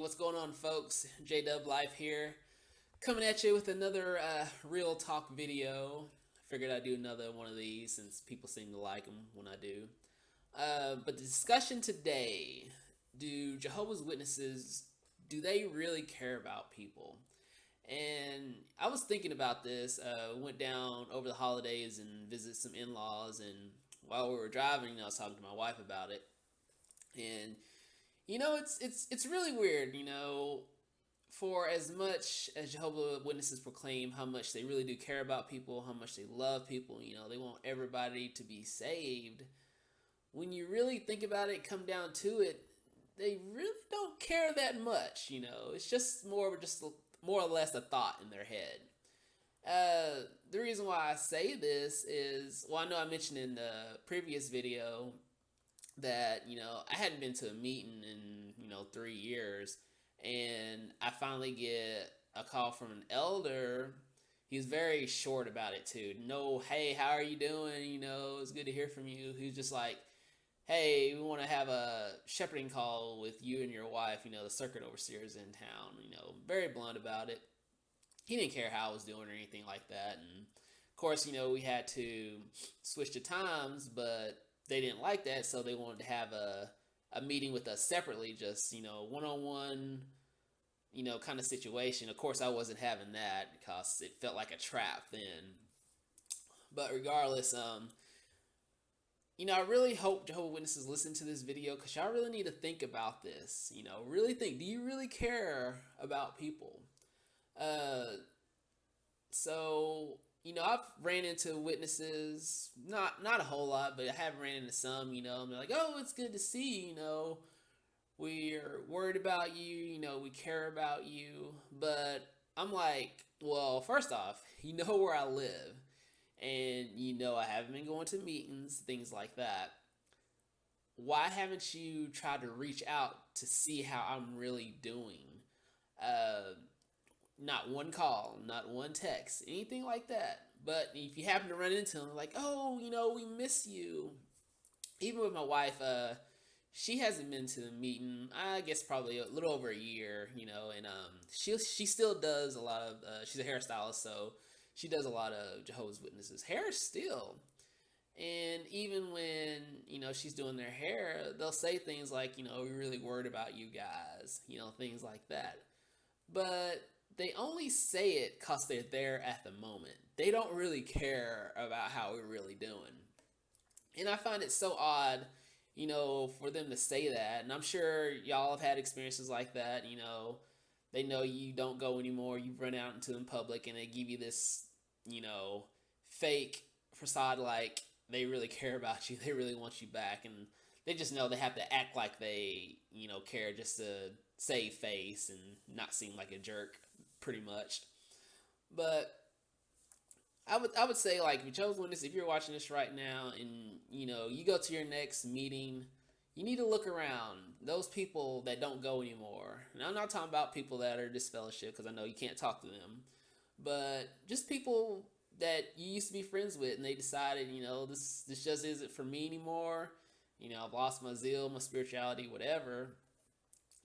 What's going on, folks? J-Dub Life here, coming at you with another real talk video. Figured I'd do another one of these since people seem to like them when I do. But the discussion today: do Jehovah's Witnesses, do they really care about people? And I was thinking about this. Went down over the holidays and visited some in-laws, and while we were driving, I was talking to my wife about it, and it's really weird, for as much as Jehovah Witnesses proclaim how much they really do care about people, how much they love people, they want everybody to be saved. When you really think about it, come down to it, they really don't care that much. It's just more or less a thought in their head. The reason why I say this is, well, I know I mentioned in the previous video that I hadn't been to a meeting in 3 years, and I finally get a call from an elder. He was very short about it too. No, hey, how are you doing? It's good to hear from you. He was just like, hey, we want to have a shepherding call with you and your wife. The circuit overseer's in town. Very blunt about it. He didn't care how I was doing or anything like that. And of course, we had to switch the times, but they didn't like that, so they wanted to have a meeting with us separately, just one on one, kind of situation. Of course, I wasn't having that because it felt like a trap then. But regardless, I really hope Jehovah's Witnesses listen to this video, because y'all really need to think about this. Really think: do you really care about people? Uh, so I've ran into witnesses, not a whole lot, but I have ran into some. And they're like, "Oh, it's good to see. We're worried about you. We care about you." But I'm like, well, first off, where I live, and I haven't been going to meetings, things like that. Why haven't you tried to reach out to see how I'm really doing? Uh, Not one call, not one text, anything like that. But if you happen to run into them, like, oh, we miss you. Even with my wife, she hasn't been to the meeting. I guess probably a little over a year, and she still does a lot of. She's a hairstylist, so she does a lot of Jehovah's Witnesses hair still. And even when she's doing their hair, they'll say things like, we're really worried about you guys, things like that. But they only say it because they're there at the moment. They don't really care about how we're really doing. And I find it so odd, for them to say that. And I'm sure y'all have had experiences like that. They know you don't go anymore. You've run out into in public, and they give you this, fake facade like they really care about you. They really want you back. And they just know they have to act like they, care, just to save face and not seem like a jerk, pretty much. But I would say, like, if you chose Witness, if you're watching this right now and you go to your next meeting, you need to look around. Those people that don't go anymore. And I'm not talking about people that are disfellowship, because I know you can't talk to them. But just people that you used to be friends with, and they decided, this just isn't for me anymore. I've lost my zeal, my spirituality, whatever.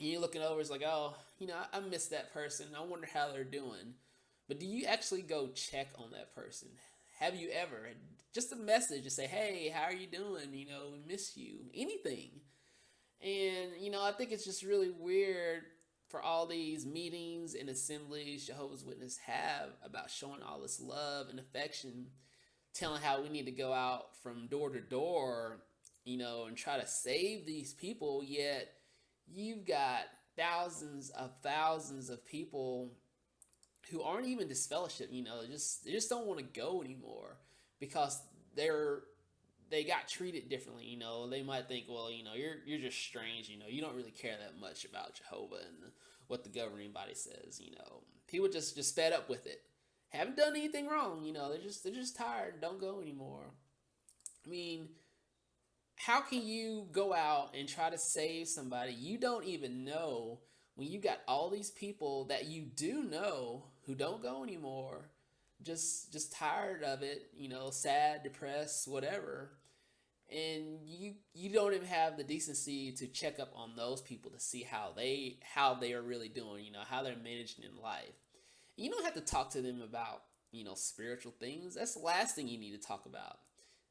And you're looking over, it's like, oh, I miss that person. I wonder how they're doing. But do you actually go check on that person? Have you ever? Just a message to say, hey, how are you doing? We miss you. Anything. And, I think it's just really weird for all these meetings and assemblies Jehovah's Witnesses have about showing all this love and affection, telling how we need to go out from door to door, and try to save these people, yet you've got thousands of people who aren't even disfellowship. They just don't want to go anymore because they got treated differently. They might think, well, you're just strange. You don't really care that much about Jehovah and what the governing body says. People just fed up with it. Haven't done anything wrong. They're just tired and don't go anymore. I mean, how can you go out and try to save somebody you don't even know, when you got all these people that you do know who don't go anymore, just tired of it, sad, depressed, whatever? and you don't even have the decency to check up on those people to see how they are really doing, how they're managing in life. You don't have to talk to them about, spiritual things. That's the last thing you need to talk about.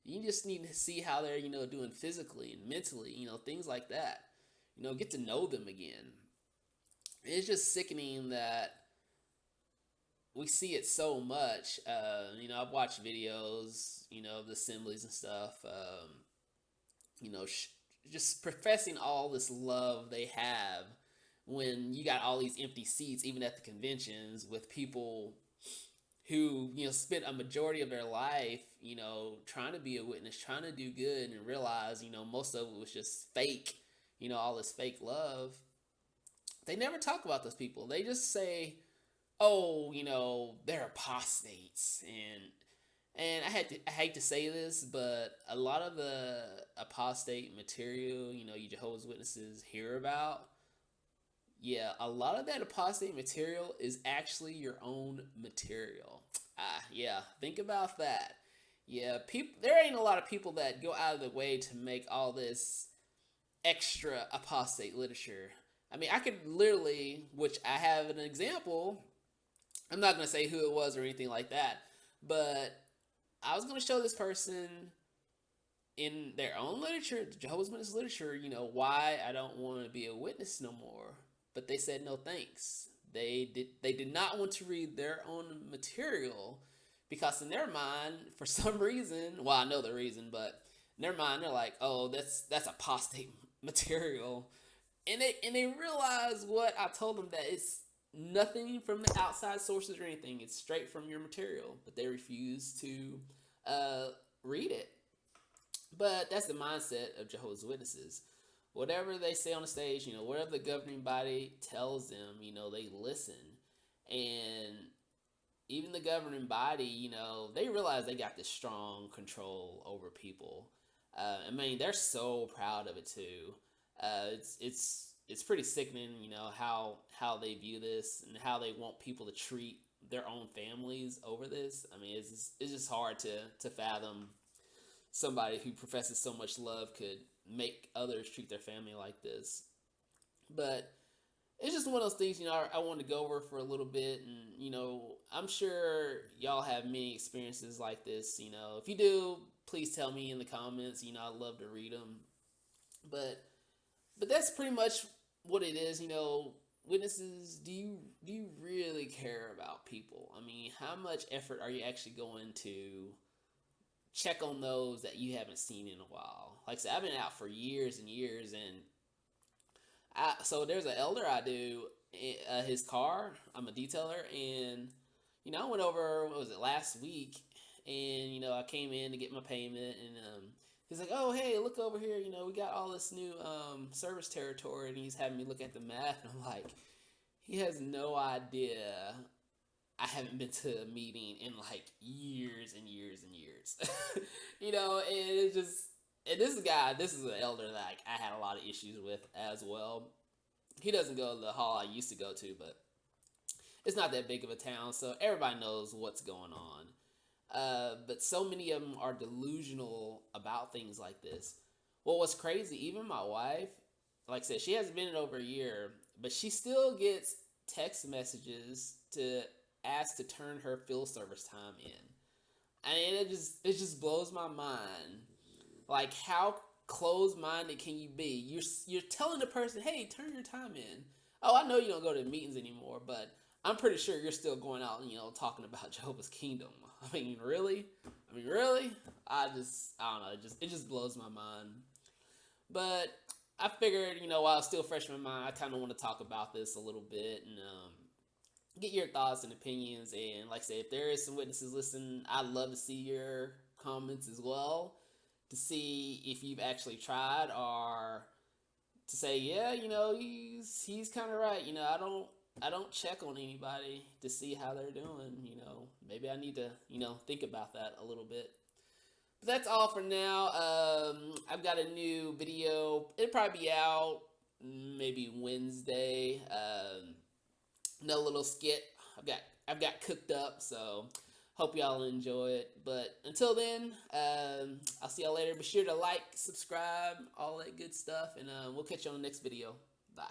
You just need to see how they're, doing physically and mentally, things like that. Get to know them again. It's just sickening that we see it so much. I've watched videos, of the assemblies and stuff. You know, sh- just professing all this love they have when you got all these empty seats, even at the conventions, with people who spent a majority of their life trying to be a witness, trying to do good, and realize most of it was just fake. All this fake love. They never talk about those people. They just say, oh, they're apostates, and I hate to say this, but a lot of the apostate material, you Jehovah's Witnesses hear about, yeah, a lot of that apostate material is actually your own material. Yeah, think about that. Yeah, there ain't a lot of people that go out of the way to make all this extra apostate literature. I mean, I could literally, which I have an example. I'm not gonna say who it was or anything like that, but I was gonna show this person in their own literature, the Jehovah's Witness literature, why I don't want to be a witness no more. But they said no thanks. They did not want to read their own material because in their mind, for some reason, well, I know the reason, but in their mind, they're like, oh, that's apostate material, and they realize what I told them, that it's nothing from the outside sources or anything. It's straight from your material, but they refuse to read it. But that's the mindset of Jehovah's Witnesses. Whatever they say on the stage, whatever the governing body tells them, they listen. And even the governing body, they realize they got this strong control over people. I mean, they're so proud of it too. It's pretty sickening, how they view this and how they want people to treat their own families over this. I mean, it's just hard to fathom somebody who professes so much love could make others treat their family like this. But it's just one of those things, I wanted to go over for a little bit. And, I'm sure y'all have many experiences like this. If you do, please tell me in the comments. I'd love to read them. But that's pretty much what it is. Witnesses, do you really care about people? I mean, how much effort are you actually going to check on those that you haven't seen in a while? Like I said, I've been out for years and years, and so there's an elder I do his car. I'm a detailer, and I went over, what was it, last week, and I came in to get my payment, and he's like, oh, hey, look over here, we got all this new service territory, and he's having me look at the map, and I'm like, he has no idea I haven't been to a meeting in like years and years and years. And it's just, and this is an elder that like, I had a lot of issues with as well. He doesn't go to the hall I used to go to, but it's not that big of a town, so everybody knows what's going on. But so many of them are delusional about things like this. Well, what's crazy, even my wife, like I said, she hasn't been in over a year, but she still gets text messages to ask to turn her field service time in. And it just blows my mind. Like, how closed-minded can you be? You're telling the person, hey, turn your time in. Oh, I know you don't go to meetings anymore, but I'm pretty sure you're still going out, talking about Jehovah's Kingdom. I mean, really? Really? I don't know. It just blows my mind. But I figured, while it's still fresh in my mind, I kind of want to talk about this a little bit and get your thoughts and opinions. And like I said, if there is some witnesses listening, I'd love to see your comments as well, to see if you've actually tried, or to say, yeah, he's kind of right. I don't check on anybody to see how they're doing. Maybe I need to think about that a little bit. But that's all for now. I've got a new video. It'll probably be out maybe Wednesday. Another little skit I've got cooked up. So Hope y'all enjoy it. But until then, I'll see y'all later. Be sure to like, subscribe, all that good stuff, and we'll catch you on the next video. Bye.